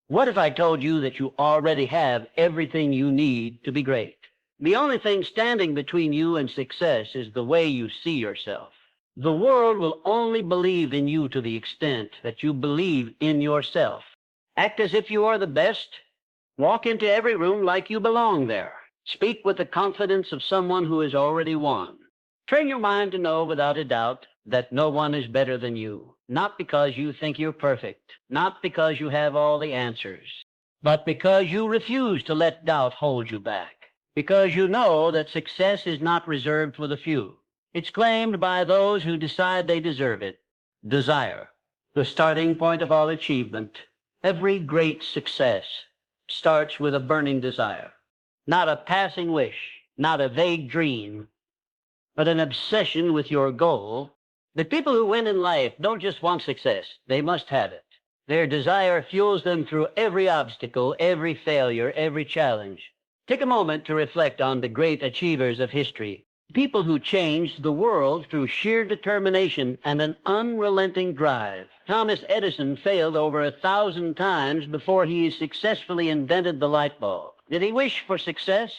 What if I told you that you already have everything you need to be great? The only thing standing between you and success is the way you see yourself. The world will only believe in you to the extent that you believe in yourself. Act as if you are the best. Walk into every room like you belong there. Speak with the confidence of someone who has already won. Train your mind to know without a doubt that no one is better than you, not because you think you're perfect, not because you have all the answers, but because you refuse to let doubt hold you back, because you know that success is not reserved for the few. It's claimed by those who decide they deserve it. Desire, the starting point of all achievement. Every great success starts with a burning desire, not a passing wish, not a vague dream, but an obsession with your goal. The people who win in life don't just want success, they must have it. Their desire fuels them through every obstacle, every failure, every challenge. Take a moment to reflect on the great achievers of history, people who changed the world through sheer determination and an unrelenting drive. Thomas Edison failed over 1,000 times before he successfully invented the light bulb. Did he wish for success?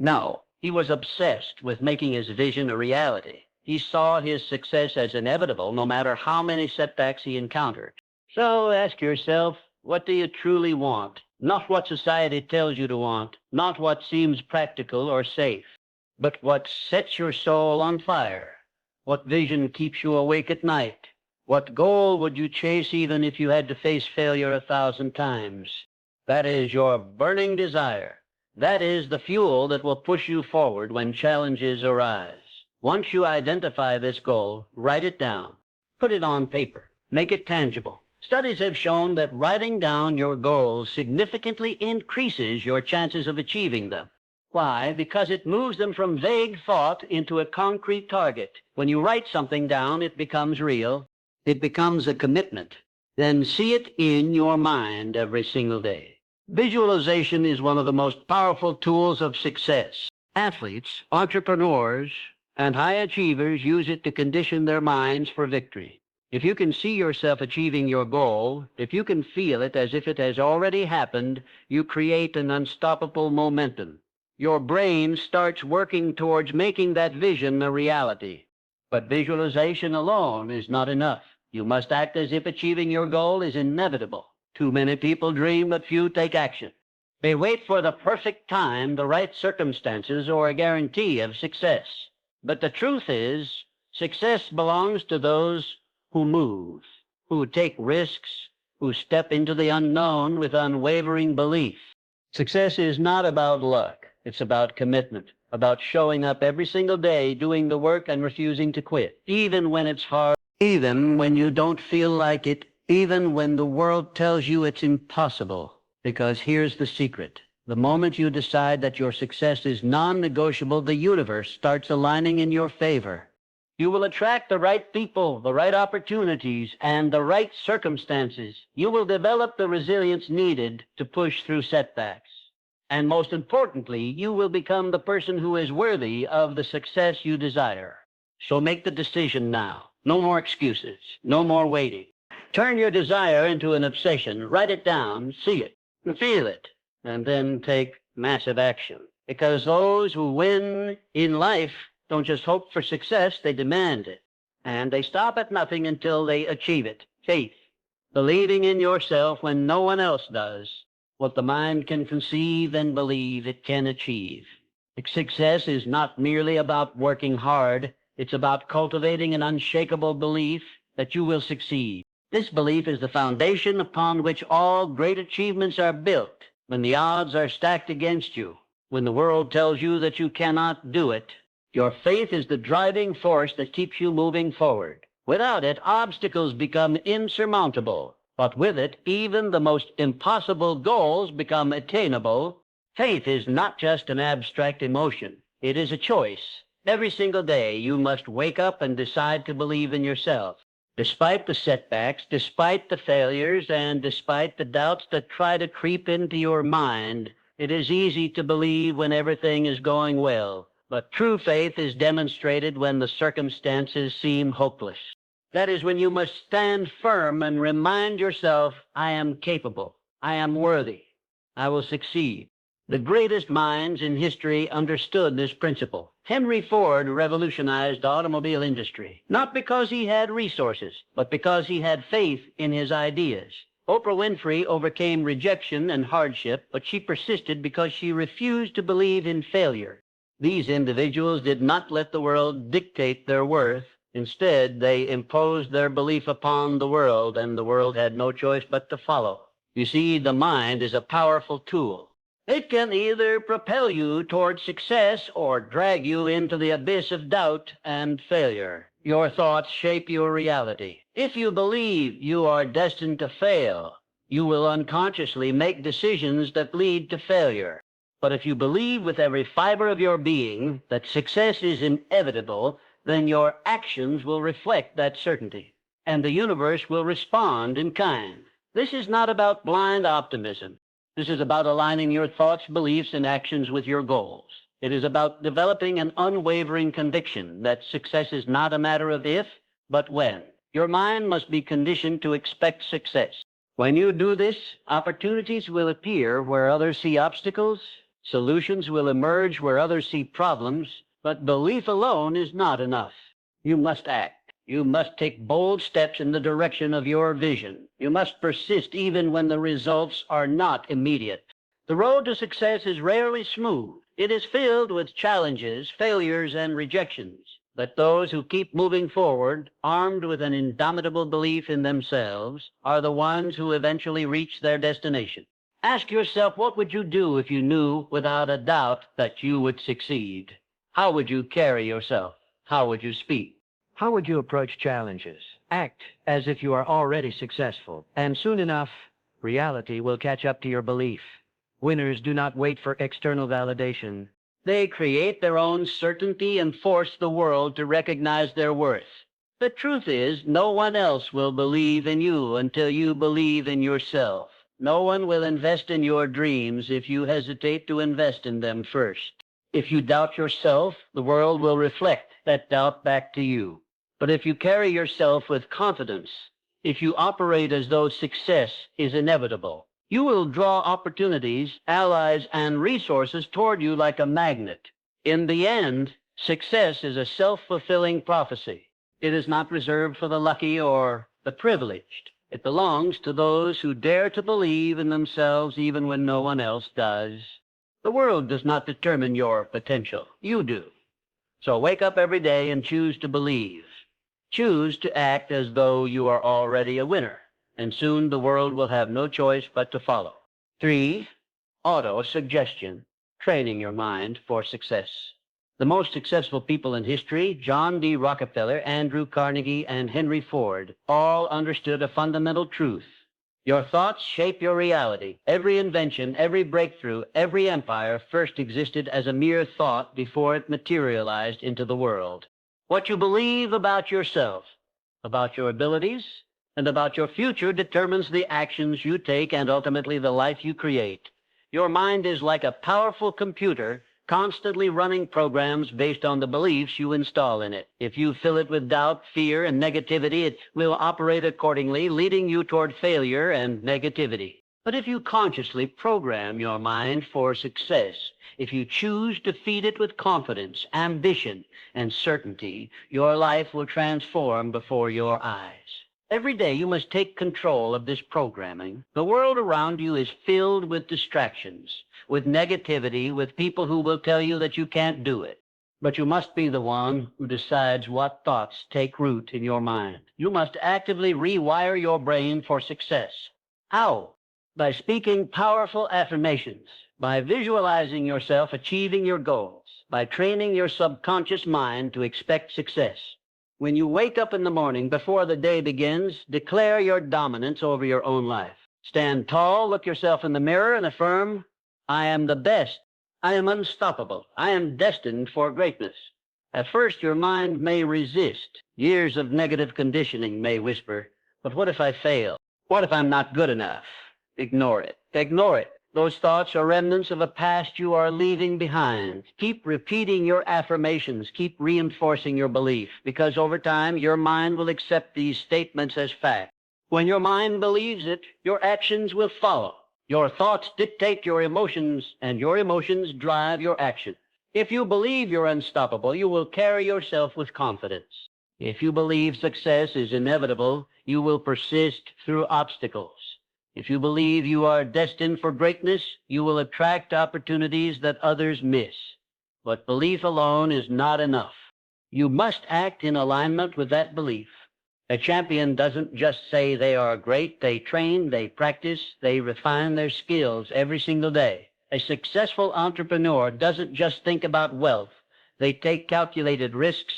No. He was obsessed with making his vision a reality. He saw his success as inevitable no matter how many setbacks he encountered. So ask yourself, what do you truly want? Not what society tells you to want, not what seems practical or safe, but what sets your soul on fire. What vision keeps you awake at night? What goal would you chase even if you had to face failure 1,000 times? That is your burning desire. That is the fuel that will push you forward when challenges arise. Once you identify this goal, write it down. Put it on paper. Make it tangible. Studies have shown that writing down your goals significantly increases your chances of achieving them. Why? Because it moves them from vague thought into a concrete target. When you write something down, it becomes real. It becomes a commitment. Then see it in your mind every single day. Visualization is one of the most powerful tools of success. Athletes, entrepreneurs, and high achievers use it to condition their minds for victory. If you can see yourself achieving your goal, if you can feel it as if it has already happened, you create an unstoppable momentum. Your brain starts working towards making that vision a reality. But visualization alone is not enough. You must act as if achieving your goal is inevitable. Too many people dream, but few take action. They wait for the perfect time, the right circumstances, or a guarantee of success. But the truth is, success belongs to those who move, who take risks, who step into the unknown with unwavering belief. Success is not about luck. It's about commitment, about showing up every single day, doing the work and refusing to quit, even when it's hard, even when you don't feel like it, even when the world tells you it's impossible. Because here's the secret. The moment you decide that your success is non-negotiable, the universe starts aligning in your favor. You will attract the right people, the right opportunities, and the right circumstances. You will develop the resilience needed to push through setbacks. And most importantly, you will become the person who is worthy of the success you desire. So make the decision now. No more excuses. No more waiting. Turn your desire into an obsession. Write it down, see it, feel it, and then take massive action. Because those who win in life don't just hope for success, they demand it. And they stop at nothing until they achieve it. Faith, believing in yourself when no one else does. What the mind can conceive and believe it can achieve. Success is not merely about working hard. It's about cultivating an unshakable belief that you will succeed. This belief is the foundation upon which all great achievements are built. When the odds are stacked against you, when the world tells you that you cannot do it, your faith is the driving force that keeps you moving forward. Without it, obstacles become insurmountable. But with it, even the most impossible goals become attainable. Faith is not just an abstract emotion. It is a choice. Every single day, you must wake up and decide to believe in yourself. Despite the setbacks, despite the failures, and despite the doubts that try to creep into your mind, it is easy to believe when everything is going well. But true faith is demonstrated when the circumstances seem hopeless. That is when you must stand firm and remind yourself, I am capable. I am worthy. I will succeed. The greatest minds in history understood this principle. Henry Ford revolutionized the automobile industry, not because he had resources, but because he had faith in his ideas. Oprah Winfrey overcame rejection and hardship, but she persisted because she refused to believe in failure. These individuals did not let the world dictate their worth. Instead, they imposed their belief upon the world, and the world had no choice but to follow. You see, the mind is a powerful tool. It can either propel you toward success or drag you into the abyss of doubt and failure. Your thoughts shape your reality. If you believe you are destined to fail, you will unconsciously make decisions that lead to failure. But if you believe with every fiber of your being that success is inevitable, then your actions will reflect that certainty, and the universe will respond in kind. This is not about blind optimism. This is about aligning your thoughts, beliefs, and actions with your goals. It is about developing an unwavering conviction that success is not a matter of if, but when. Your mind must be conditioned to expect success. When you do this, opportunities will appear where others see obstacles, solutions will emerge where others see problems, but belief alone is not enough. You must act. You must take bold steps in the direction of your vision. You must persist even when the results are not immediate. The road to success is rarely smooth. It is filled with challenges, failures, and rejections. But those who keep moving forward, armed with an indomitable belief in themselves, are the ones who eventually reach their destination. Ask yourself, what would you do if you knew without a doubt that you would succeed? How would you carry yourself? How would you speak? How would you approach challenges? Act as if you are already successful, and soon enough, reality will catch up to your belief. Winners do not wait for external validation. They create their own certainty and force the world to recognize their worth. The truth is, no one else will believe in you until you believe in yourself. No one will invest in your dreams if you hesitate to invest in them first. If you doubt yourself, the world will reflect that doubt back to you. But if you carry yourself with confidence, if you operate as though success is inevitable, you will draw opportunities, allies, and resources toward you like a magnet. In the end, success is a self-fulfilling prophecy. It is not reserved for the lucky or the privileged. It belongs to those who dare to believe in themselves even when no one else does. The world does not determine your potential. You do. So wake up every day and choose to believe. Choose to act as though you are already a winner, and soon the world will have no choice but to follow. 3. Auto-suggestion, training your mind for success. The most successful people in history, John D. Rockefeller, Andrew Carnegie, and Henry Ford, all understood a fundamental truth. Your thoughts shape your reality. Every invention, every breakthrough, every empire first existed as a mere thought before it materialized into the world. What you believe about yourself, about your abilities, and about your future determines the actions you take and ultimately the life you create. Your mind is like a powerful computer constantly running programs based on the beliefs you install in it. If you fill it with doubt, fear, and negativity, it will operate accordingly, leading you toward failure and negativity. But if you consciously program your mind for success, if you choose to feed it with confidence, ambition, and certainty, your life will transform before your eyes. Every day you must take control of this programming. The world around you is filled with distractions, with negativity, with people who will tell you that you can't do it. But you must be the one who decides what thoughts take root in your mind. You must actively rewire your brain for success. How? By speaking powerful affirmations, by visualizing yourself achieving your goals, by training your subconscious mind to expect success. When you wake up in the morning before the day begins, declare your dominance over your own life. Stand tall, look yourself in the mirror, and affirm, I am the best. I am unstoppable. I am destined for greatness. At first, your mind may resist. Years of negative conditioning may whisper, but what if I fail? What if I'm not good enough? Ignore it. Ignore it. Those thoughts are remnants of a past you are leaving behind. Keep repeating your affirmations. Keep reinforcing your belief, because over time, your mind will accept these statements as fact. When your mind believes it, your actions will follow. Your thoughts dictate your emotions, and your emotions drive your action. If you believe you're unstoppable, you will carry yourself with confidence. If you believe success is inevitable, you will persist through obstacles. If you believe you are destined for greatness, you will attract opportunities that others miss. But belief alone is not enough. You must act in alignment with that belief. A champion doesn't just say they are great. They train, they practice, they refine their skills every single day. A successful entrepreneur doesn't just think about wealth. They take calculated risks.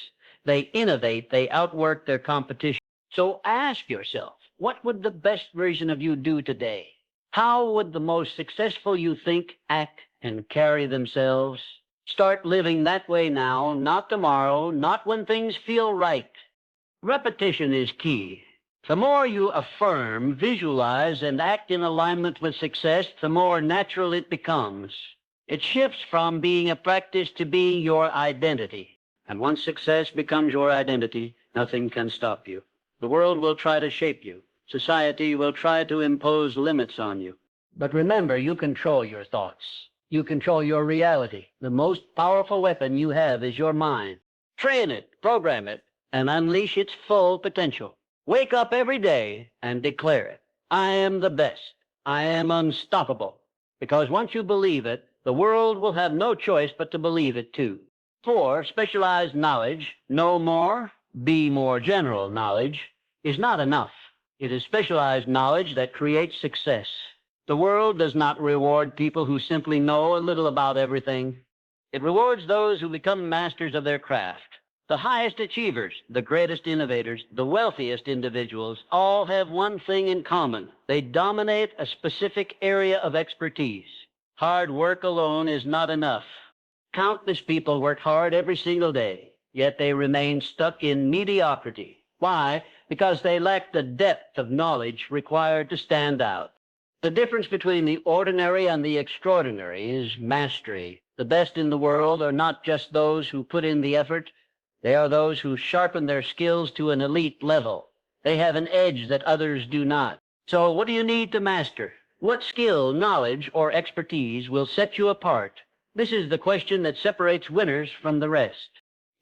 They innovate. They outwork their competition. So ask yourself, what would the best version of you do today? How would the most successful you think, act, and carry themselves? Start living that way now, not tomorrow, not when things feel right. Repetition is key. The more you affirm, visualize, and act in alignment with success, the more natural it becomes. It shifts from being a practice to being your identity. And once success becomes your identity, nothing can stop you. The world will try to shape you. Society will try to impose limits on you. But remember, you control your thoughts. You control your reality. The most powerful weapon you have is your mind. Train it, program it, and unleash its full potential. Wake up every day and declare it. I am the best. I am unstoppable. Because once you believe it, the world will have no choice but to believe it too. 4, specialized knowledge, know more, be more general knowledge, is not enough. It is specialized knowledge that creates success. The world does not reward people who simply know a little about everything. It rewards those who become masters of their craft. The highest achievers, the greatest innovators, the wealthiest individuals all have one thing in common. They dominate a specific area of expertise. Hard work alone is not enough. Countless people work hard every single day, yet they remain stuck in mediocrity. Why? Because they lack the depth of knowledge required to stand out. The difference between the ordinary and the extraordinary is mastery. The best in the world are not just those who put in the effort. They are those who sharpen their skills to an elite level. They have an edge that others do not. So what do you need to master? What skill, knowledge, or expertise will set you apart? This is the question that separates winners from the rest.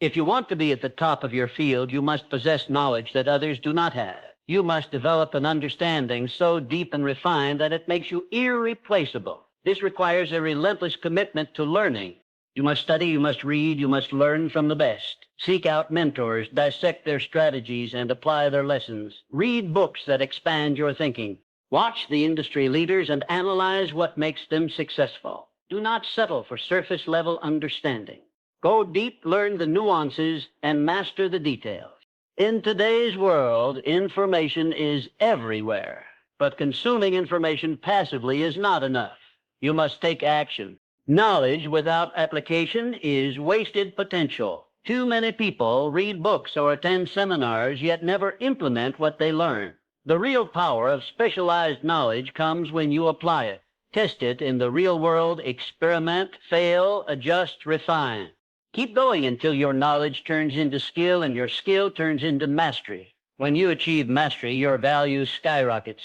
If you want to be at the top of your field, you must possess knowledge that others do not have. You must develop an understanding so deep and refined that it makes you irreplaceable. This requires a relentless commitment to learning. You must study, you must read, you must learn from the best. Seek out mentors, dissect their strategies, and apply their lessons. Read books that expand your thinking. Watch the industry leaders and analyze what makes them successful. Do not settle for surface-level understanding. Go deep, learn the nuances, and master the details. In today's world, information is everywhere, but consuming information passively is not enough. You must take action. Knowledge without application is wasted potential. Too many people read books or attend seminars, yet never implement what they learn. The real power of specialized knowledge comes when you apply it. Test it in the real world, experiment, fail, adjust, refine. Keep going until your knowledge turns into skill and your skill turns into mastery. When you achieve mastery, your value skyrockets.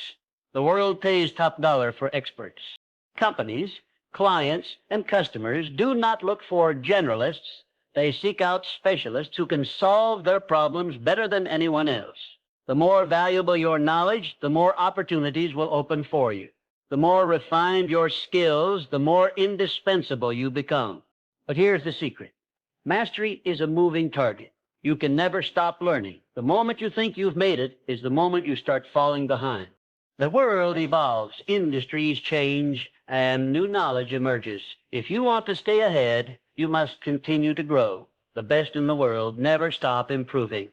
The world pays top dollar for experts. Companies, clients, and customers do not look for generalists. They seek out specialists who can solve their problems better than anyone else. The more valuable your knowledge, the more opportunities will open for you. The more refined your skills, the more indispensable you become. But here's the secret. Mastery is a moving target. You can never stop learning. The moment you think you've made it is the moment you start falling behind. The world evolves, industries change, and new knowledge emerges. If you want to stay ahead, you must continue to grow. The best in the world never stop improving.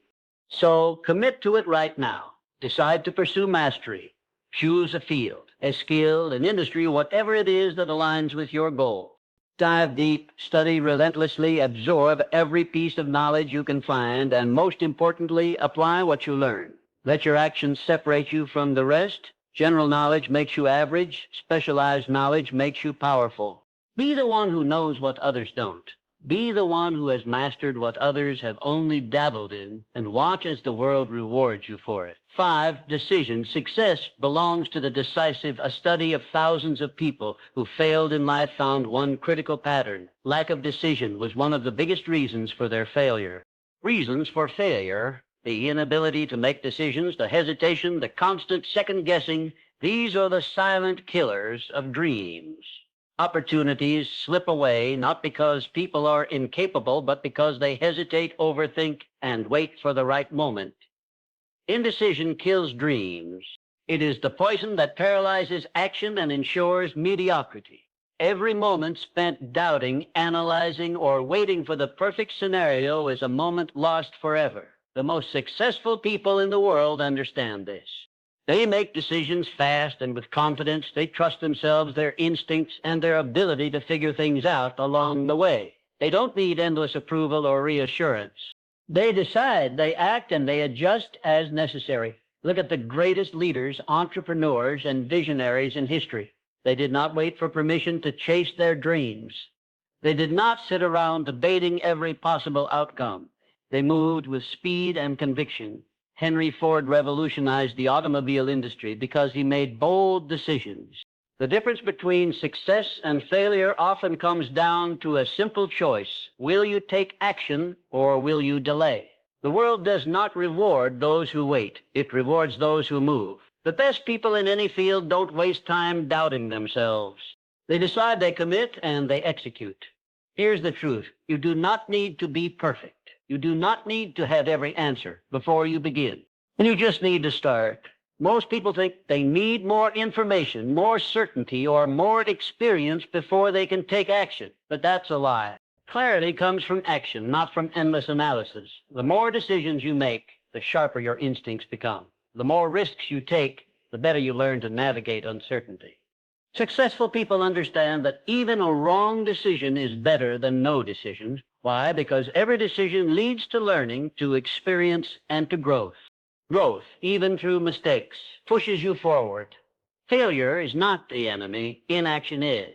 So commit to it right now. Decide to pursue mastery. Choose a field, a skill, an industry, whatever it is that aligns with your goal. Dive deep, study relentlessly, absorb every piece of knowledge you can find, and most importantly, apply what you learn. Let your actions separate you from the rest. General knowledge makes you average. Specialized knowledge makes you powerful. Be the one who knows what others don't. Be the one who has mastered what others have only dabbled in, and watch as the world rewards you for it. 5. Decision. Success belongs to the decisive. A study of thousands of people who failed in life found one critical pattern. Lack of decision was one of the biggest reasons for their failure. Reasons for failure: the inability to make decisions, the hesitation, the constant second-guessing. These are the silent killers of dreams. Opportunities slip away not because people are incapable, but because they hesitate, overthink, and wait for the right moment. Indecision kills dreams. It is the poison that paralyzes action and ensures mediocrity. Every moment spent doubting, analyzing, or waiting for the perfect scenario is a moment lost forever. The most successful people in the world understand this. They make decisions fast and with confidence. They trust themselves, their instincts, and their ability to figure things out along the way. They don't need endless approval or reassurance. They decide, they act, and they adjust as necessary. Look at the greatest leaders, entrepreneurs, and visionaries in history. They did not wait for permission to chase their dreams. They did not sit around debating every possible outcome. They moved with speed and conviction. Henry Ford revolutionized the automobile industry because he made bold decisions. The difference between success and failure often comes down to a simple choice. Will you take action or will you delay? The world does not reward those who wait. It rewards those who move. The best people in any field don't waste time doubting themselves. They decide, they commit, and they execute. Here's the truth. You do not need to be perfect. You do not need to have every answer before you begin. And you just need to start. Most people think they need more information, more certainty, or more experience before they can take action. But that's a lie. Clarity comes from action, not from endless analysis. The more decisions you make, the sharper your instincts become. The more risks you take, the better you learn to navigate uncertainty. Successful people understand that even a wrong decision is better than no decision. Why? Because every decision leads to learning, to experience, and to growth. Growth, even through mistakes, pushes you forward. Failure is not the enemy. Inaction is.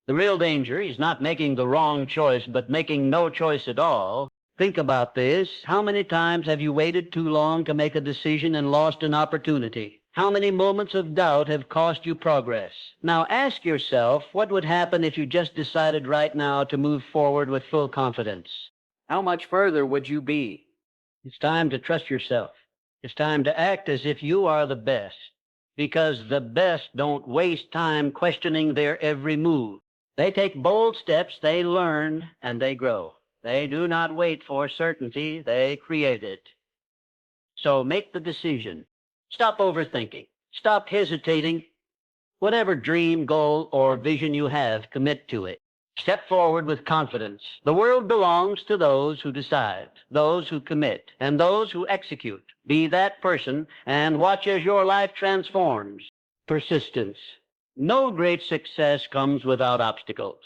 The real danger is not making the wrong choice, but making no choice at all. Think about this. How many times have you waited too long to make a decision and lost an opportunity? How many moments of doubt have cost you progress? Now ask yourself, what would happen if you just decided right now to move forward with full confidence? How much further would you be? It's time to trust yourself. It's time to act as if you are the best, because the best don't waste time questioning their every move. They take bold steps, they learn, and they grow. They do not wait for certainty, they create it. So make the decision. Stop overthinking. Stop hesitating. Whatever dream, goal, or vision you have, commit to it. Step forward with confidence. The world belongs to those who decide, those who commit, and those who execute. Be that person and watch as your life transforms. Persistence. No great success comes without obstacles.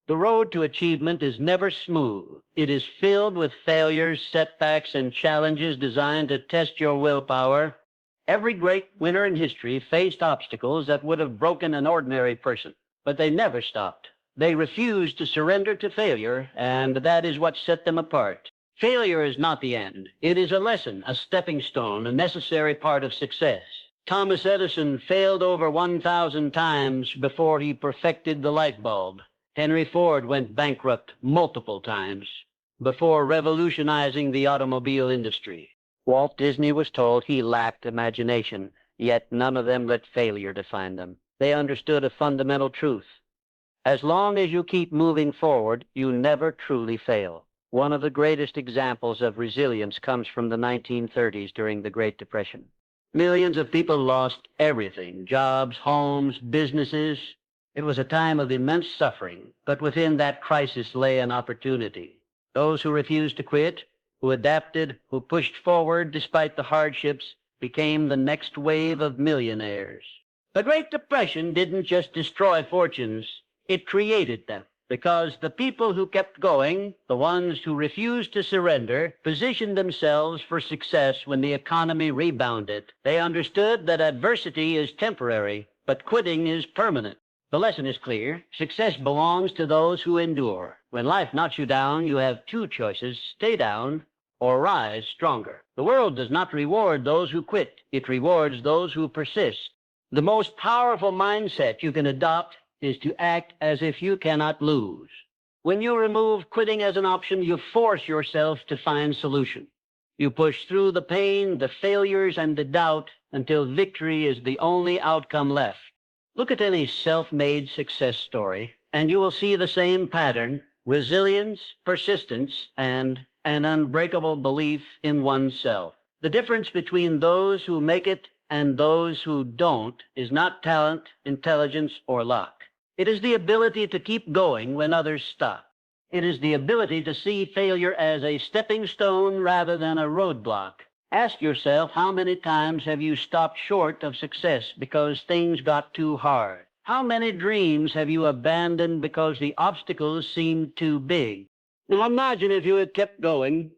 The road to achievement is never smooth. It is filled with failures, setbacks, and challenges designed to test your willpower. Every great winner in history faced obstacles that would have broken an ordinary person, but they never stopped. They refused to surrender to failure, and that is what set them apart. Failure is not the end. It is a lesson, a stepping stone, a necessary part of success. Thomas Edison failed over 1,000 times before he perfected the light bulb. Henry Ford went bankrupt multiple times before revolutionizing the automobile industry. Walt Disney was told he lacked imagination, yet none of them let failure define them. They understood a fundamental truth. As long as you keep moving forward, you never truly fail. One of the greatest examples of resilience comes from the 1930s during the Great Depression. Millions of people lost everything, jobs, homes, businesses. It was a time of immense suffering, but within that crisis lay an opportunity. Those who refused to quit, who adapted, who pushed forward despite the hardships, became the next wave of millionaires. The Great Depression didn't just destroy fortunes, it created them, because the people who kept going, the ones who refused to surrender, positioned themselves for success when the economy rebounded. They understood that adversity is temporary, but quitting is permanent. The lesson is clear. Success belongs to those who endure. When life knocks you down, you have two choices: stay down or rise stronger. The world does not reward those who quit. It rewards those who persist. The most powerful mindset you can adopt is to act as if you cannot lose. When you remove quitting as an option, you force yourself to find solution. You push through the pain, the failures, and the doubt until victory is the only outcome left. Look at any self-made success story, and you will see the same pattern: resilience, persistence, and an unbreakable belief in oneself. The difference between those who make it and those who don't is not talent, intelligence, or luck. It is the ability to keep going when others stop. It is the ability to see failure as a stepping stone rather than a roadblock. Ask yourself, how many times have you stopped short of success because things got too hard? How many dreams have you abandoned because the obstacles seemed too big? Now imagine if you had kept going.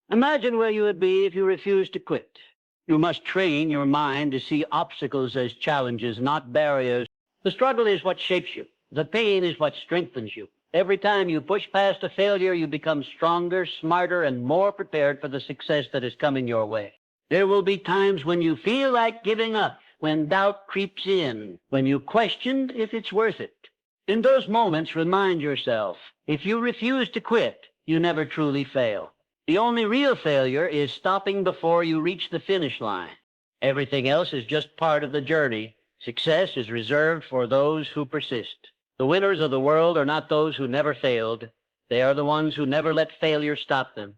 Imagine where you would be if you refused to quit. You must train your mind to see obstacles as challenges, not barriers. The struggle is what shapes you. The pain is what strengthens you. Every time you push past a failure, you become stronger, smarter, and more prepared for the success that is coming your way. There will be times when you feel like giving up, when doubt creeps in, when you question if it's worth it. In those moments, remind yourself, if you refuse to quit, you never truly fail. The only real failure is stopping before you reach the finish line. Everything else is just part of the journey. Success is reserved for those who persist. The winners of the world are not those who never failed. They are the ones who never let failure stop them.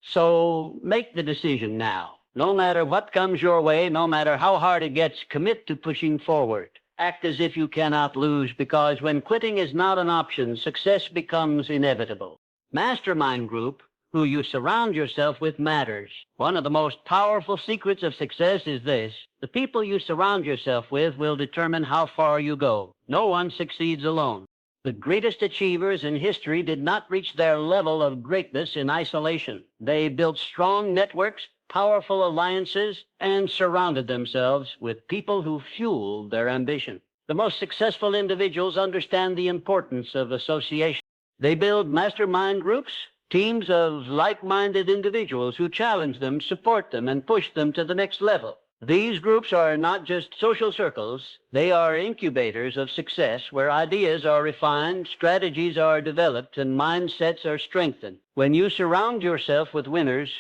So make the decision now. No matter what comes your way, no matter how hard it gets, commit to pushing forward. Act as if you cannot lose, because when quitting is not an option, success becomes inevitable. Mastermind group, who you surround yourself with, matters. One of the most powerful secrets of success is this: the people you surround yourself with will determine how far you go. No one succeeds alone. The greatest achievers in history did not reach their level of greatness in isolation. They built strong networks, powerful alliances, and surrounded themselves with people who fueled their ambition. The most successful individuals understand the importance of association. They build mastermind groups, teams of like-minded individuals who challenge them, support them, and push them to the next level. These groups are not just social circles. They are incubators of success where ideas are refined, strategies are developed, and mindsets are strengthened. When you surround yourself with winners,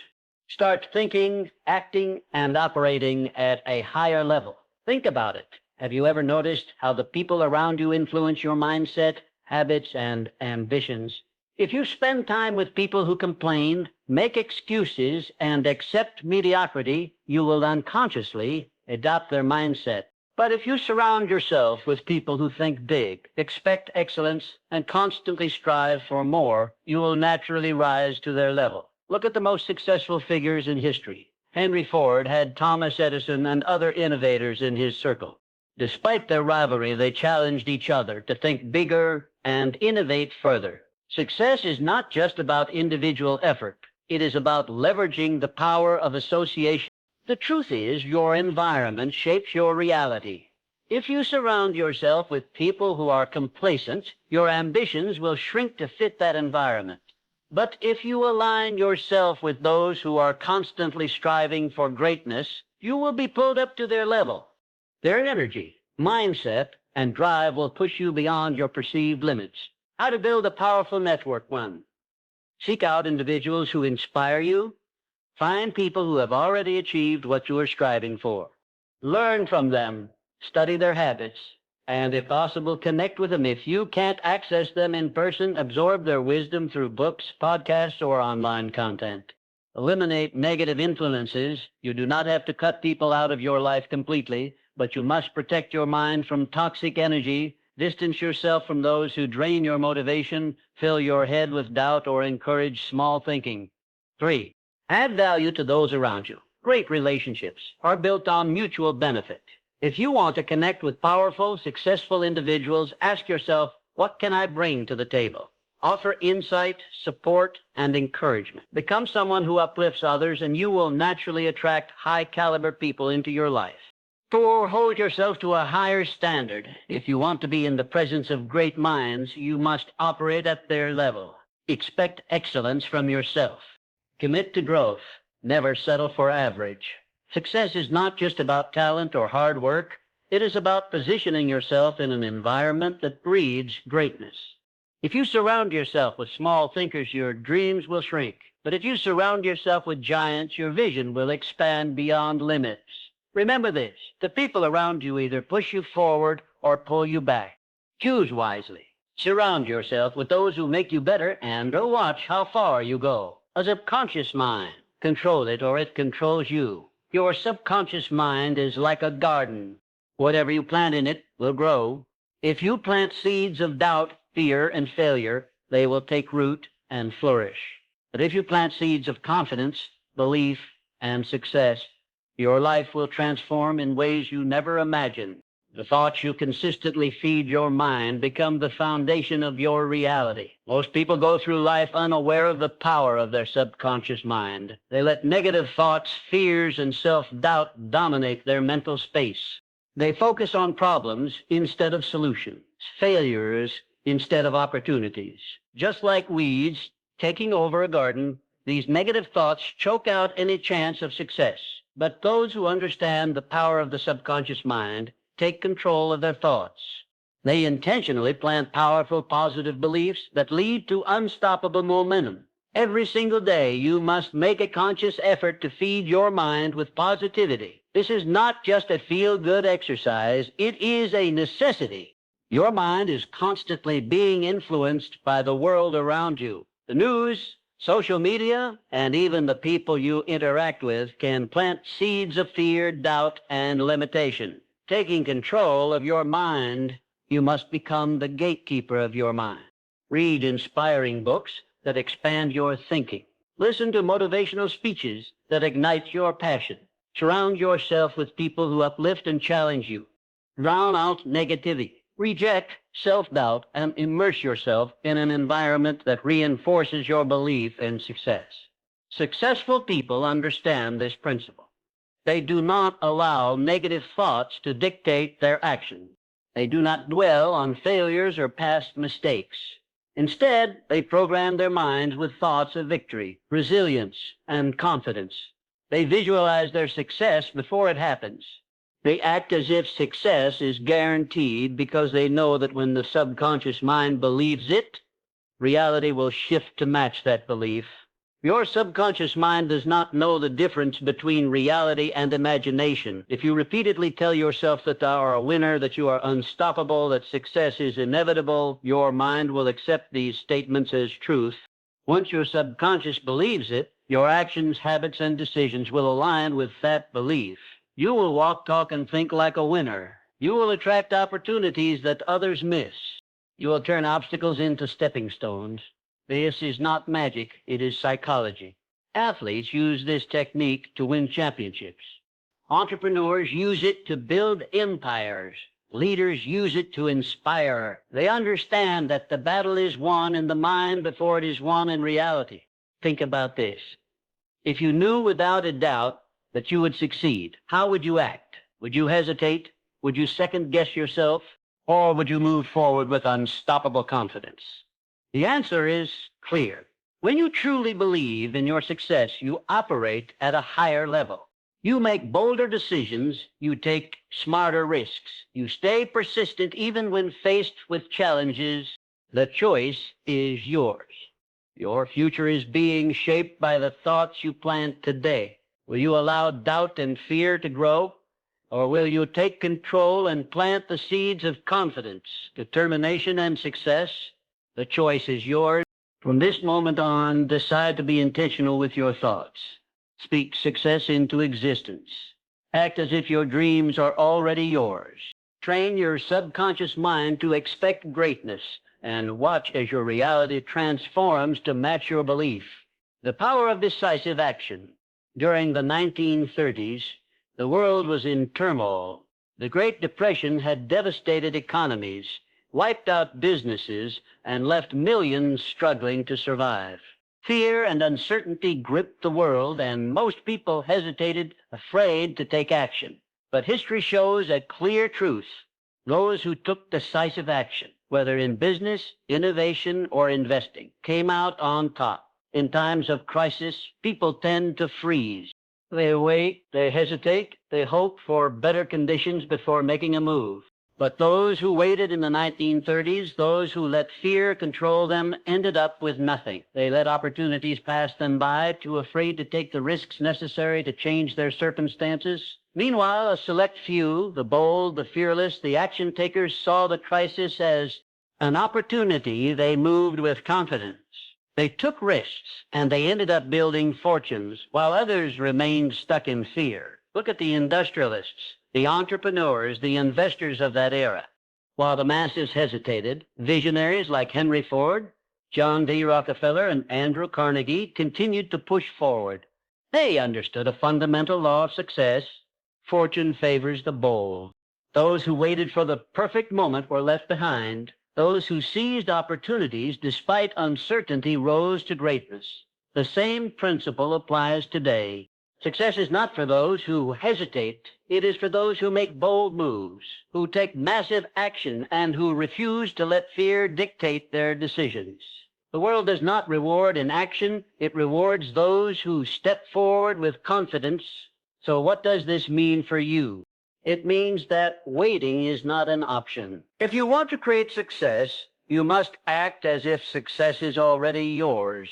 start thinking, acting, and operating at a higher level. Think about it. Have you ever noticed how the people around you influence your mindset, habits, and ambitions? If you spend time with people who complain, make excuses, and accept mediocrity, you will unconsciously adopt their mindset. But if you surround yourself with people who think big, expect excellence, and constantly strive for more, you will naturally rise to their level. Look at the most successful figures in history. Henry Ford had Thomas Edison and other innovators in his circle. Despite their rivalry, they challenged each other to think bigger and innovate further. Success is not just about individual effort. It is about leveraging the power of association. The truth is, your environment shapes your reality. If you surround yourself with people who are complacent, your ambitions will shrink to fit that environment. But if you align yourself with those who are constantly striving for greatness, you will be pulled up to their level. Their energy, mindset, and drive will push you beyond your perceived limits. How to build a powerful network? 1. Seek out individuals who inspire you. Find people who have already achieved what you are striving for. Learn from them. Study their habits. And if possible, connect with them. If you can't access them in person, absorb their wisdom through books, podcasts, or online content. Eliminate negative influences. You do not have to cut people out of your life completely, but you must protect your mind from toxic energy. Distance yourself from those who drain your motivation, fill your head with doubt, or encourage small thinking. 3. Add value to those around you. Great relationships are built on mutual benefit. If you want to connect with powerful, successful individuals, ask yourself, what can I bring to the table? Offer insight, support, and encouragement. Become someone who uplifts others, and you will naturally attract high-caliber people into your life. 4, hold yourself to a higher standard. If you want to be in the presence of great minds, you must operate at their level. Expect excellence from yourself. Commit to growth. Never settle for average. Success is not just about talent or hard work. It is about positioning yourself in an environment that breeds greatness. If you surround yourself with small thinkers, your dreams will shrink. But if you surround yourself with giants, your vision will expand beyond limits. Remember this, the people around you either push you forward or pull you back. Choose wisely. Surround yourself with those who make you better and watch how far you go. A subconscious mind. Control it or it controls you. Your subconscious mind is like a garden. Whatever you plant in it will grow. If you plant seeds of doubt, fear, and failure, they will take root and flourish. But if you plant seeds of confidence, belief, and success, your life will transform in ways you never imagined. The thoughts you consistently feed your mind become the foundation of your reality. Most people go through life unaware of the power of their subconscious mind. They let negative thoughts, fears, and self-doubt dominate their mental space. They focus on problems instead of solutions, failures instead of opportunities. Just like weeds taking over a garden, these negative thoughts choke out any chance of success. But those who understand the power of the subconscious mind take control of their thoughts. They intentionally plant powerful, positive beliefs that lead to unstoppable momentum. Every single day, you must make a conscious effort to feed your mind with positivity. This is not just a feel-good exercise. It is a necessity. Your mind is constantly being influenced by the world around you. The news, social media, and even the people you interact with can plant seeds of fear, doubt, and limitation. Taking control of your mind, you must become the gatekeeper of your mind. Read inspiring books that expand your thinking. Listen to motivational speeches that ignite your passion. Surround yourself with people who uplift and challenge you. Drown out negativity. Reject self-doubt and immerse yourself in an environment that reinforces your belief in success. Successful people understand this principle. They do not allow negative thoughts to dictate their actions. They do not dwell on failures or past mistakes. Instead, they program their minds with thoughts of victory, resilience, and confidence. They visualize their success before it happens. They act as if success is guaranteed because they know that when the subconscious mind believes it, reality will shift to match that belief. Your subconscious mind does not know the difference between reality and imagination. If you repeatedly tell yourself that you are a winner, that you are unstoppable, that success is inevitable, your mind will accept these statements as truth. Once your subconscious believes it, your actions, habits, and decisions will align with that belief. You will walk, talk, and think like a winner. You will attract opportunities that others miss. You will turn obstacles into stepping stones. This is not magic, it is psychology. Athletes use this technique to win championships. Entrepreneurs use it to build empires. Leaders use it to inspire. They understand that the battle is won in the mind before it is won in reality. Think about this. If you knew without a doubt that you would succeed, how would you act? Would you hesitate? Would you second-guess yourself? Or would you move forward with unstoppable confidence? The answer is clear. When you truly believe in your success, you operate at a higher level. You make bolder decisions. You take smarter risks. You stay persistent even when faced with challenges. The choice is yours. Your future is being shaped by the thoughts you plant today. Will you allow doubt and fear to grow? Or will you take control and plant the seeds of confidence, determination, and success? The choice is yours. From this moment on, decide to be intentional with your thoughts. Speak success into existence. Act as if your dreams are already yours. Train your subconscious mind to expect greatness and watch as your reality transforms to match your belief. The power of decisive action. During the 1930s, the world was in turmoil. The Great Depression had devastated economies, wiped out businesses, and left millions struggling to survive. Fear and uncertainty gripped the world, and most people hesitated, afraid to take action. But history shows a clear truth. Those who took decisive action, whether in business, innovation, or investing, came out on top. In times of crisis, people tend to freeze. They wait, they hesitate, they hope for better conditions before making a move. But those who waited in the 1930s, those who let fear control them, ended up with nothing. They let opportunities pass them by, too afraid to take the risks necessary to change their circumstances. Meanwhile, a select few, the bold, the fearless, the action takers, saw the crisis as an opportunity. They moved with confidence. They took risks, and they ended up building fortunes, while others remained stuck in fear. Look at the industrialists, the entrepreneurs, the investors of that era. While the masses hesitated, visionaries like Henry Ford, John D. Rockefeller, and Andrew Carnegie continued to push forward. They understood a fundamental law of success. Fortune favors the bold. Those who waited for the perfect moment were left behind. Those who seized opportunities despite uncertainty rose to greatness. The same principle applies today. Success is not for those who hesitate. It is for those who make bold moves, who take massive action, and who refuse to let fear dictate their decisions. The world does not reward inaction. It rewards those who step forward with confidence. So what does this mean for you? It means that waiting is not an option. If you want to create success, you must act as if success is already yours.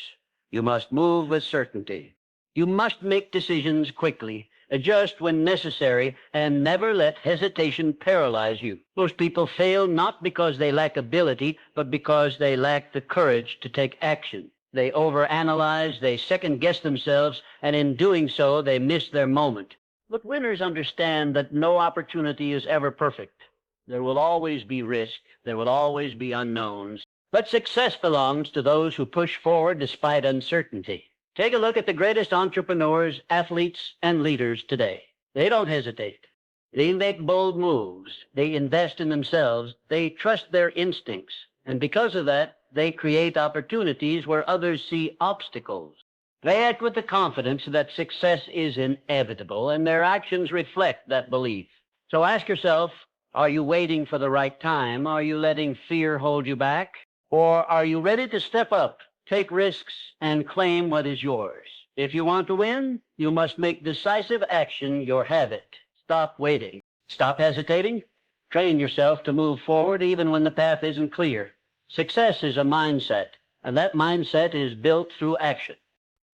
You must move with certainty. You must make decisions quickly, adjust when necessary, and never let hesitation paralyze you. Most people fail not because they lack ability, but because they lack the courage to take action. They overanalyze, they second-guess themselves, and in doing so, they miss their moment. But winners understand that no opportunity is ever perfect. There will always be risk. There will always be unknowns. But success belongs to those who push forward despite uncertainty. Take a look at the greatest entrepreneurs, athletes, and leaders today. They don't hesitate. They make bold moves. They invest in themselves. They trust their instincts. And because of that, they create opportunities where others see obstacles. They act with the confidence that success is inevitable, and their actions reflect that belief. So ask yourself, are you waiting for the right time? Are you letting fear hold you back? Or are you ready to step up, take risks, and claim what is yours? If you want to win, you must make decisive action your habit. Stop waiting. Stop hesitating. Train yourself to move forward even when the path isn't clear. Success is a mindset, and that mindset is built through action.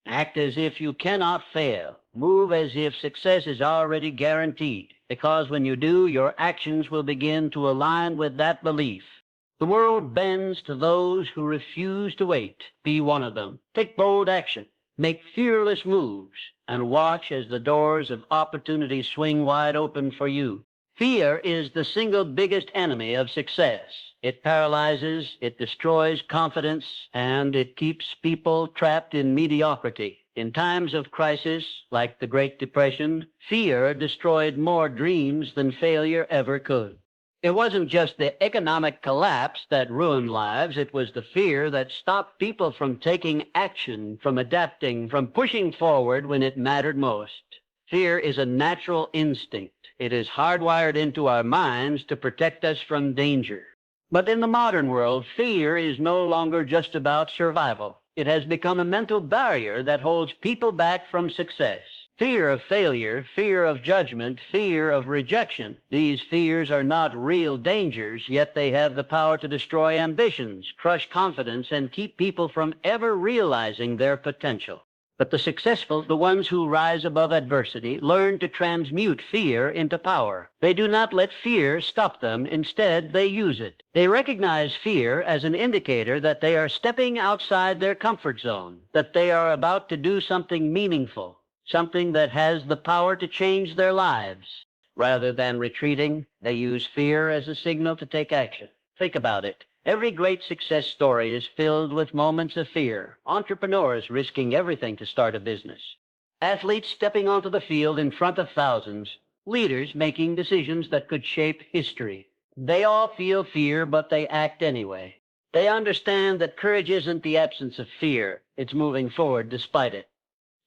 Act as if you cannot fail. Move as if success is already guaranteed, because when you do, your actions will begin to align with that belief. The world bends to those who refuse to wait. Be one of them. Take bold action. Make fearless moves, and watch as the doors of opportunity swing wide open for you. Fear is the single biggest enemy of success. It paralyzes, it destroys confidence, and it keeps people trapped in mediocrity. In times of crisis, like the Great Depression, fear destroyed more dreams than failure ever could. It wasn't just the economic collapse that ruined lives. It was the fear that stopped people from taking action, from adapting, from pushing forward when it mattered most. Fear is a natural instinct. It is hardwired into our minds to protect us from danger. But in the modern world, fear is no longer just about survival. It has become a mental barrier that holds people back from success. Fear of failure, fear of judgment, fear of rejection. These fears are not real dangers, yet they have the power to destroy ambitions, crush confidence, and keep people from ever realizing their potential. But the successful, the ones who rise above adversity, learn to transmute fear into power. They do not let fear stop them. Instead, they use it. They recognize fear as an indicator that they are stepping outside their comfort zone, that they are about to do something meaningful, something that has the power to change their lives. Rather than retreating, they use fear as a signal to take action. Think about it. Every great success story is filled with moments of fear. Entrepreneurs risking everything to start a business. Athletes stepping onto the field in front of thousands. Leaders making decisions that could shape history. They all feel fear, but they act anyway. They understand that courage isn't the absence of fear. It's moving forward despite it.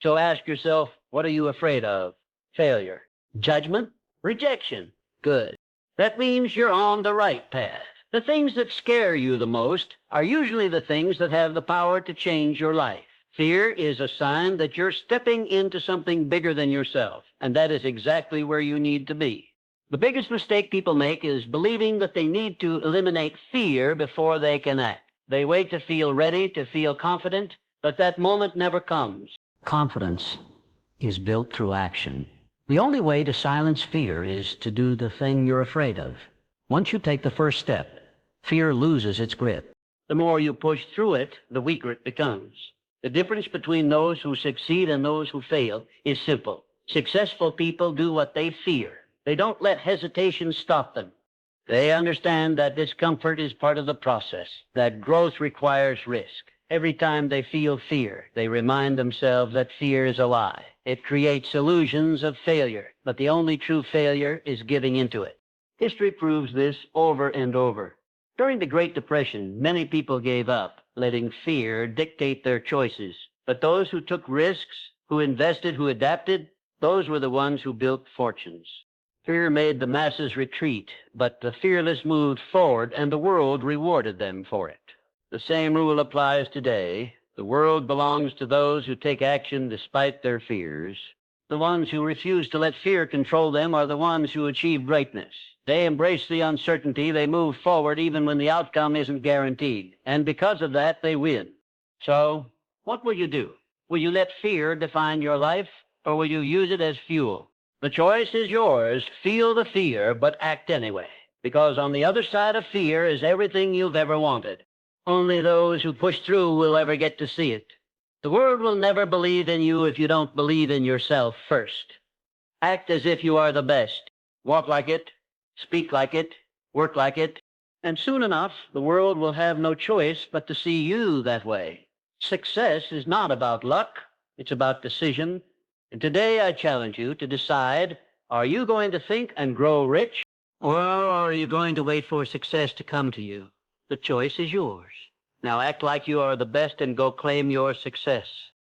So ask yourself, what are you afraid of? Failure? Judgment? Rejection. Good. That means you're on the right path. The things that scare you the most are usually the things that have the power to change your life. Fear is a sign that you're stepping into something bigger than yourself, and that is exactly where you need to be. The biggest mistake people make is believing that they need to eliminate fear before they can act. They wait to feel ready, to feel confident, but that moment never comes. Confidence is built through action. The only way to silence fear is to do the thing you're afraid of. Once you take the first step, fear loses its grip. The more you push through it, the weaker it becomes. The difference between those who succeed and those who fail is simple. Successful people do what they fear. They don't let hesitation stop them. They understand that discomfort is part of the process, that growth requires risk. Every time they feel fear, they remind themselves that fear is a lie. It creates illusions of failure, but the only true failure is giving into it. History proves this over and over. During the Great Depression, many people gave up, letting fear dictate their choices. But those who took risks, who invested, who adapted, those were the ones who built fortunes. Fear made the masses retreat, but the fearless moved forward, and the world rewarded them for it. The same rule applies today. The world belongs to those who take action despite their fears. The ones who refuse to let fear control them are the ones who achieve greatness. They embrace the uncertainty. They move forward even when the outcome isn't guaranteed. And because of that, they win. So, what will you do? Will you let fear define your life, or will you use it as fuel? The choice is yours. Feel the fear, but act anyway. Because on the other side of fear is everything you've ever wanted. Only those who push through will ever get to see it. The world will never believe in you if you don't believe in yourself first. Act as if you are the best. Walk like it, speak like it, work like it, and soon enough, the world will have no choice but to see you that way. Success is not about luck. It's about decision. And today I challenge you to decide, are you going to think and grow rich, or are you going to wait for success to come to you? The choice is yours. Now act like you are the best and go claim your success.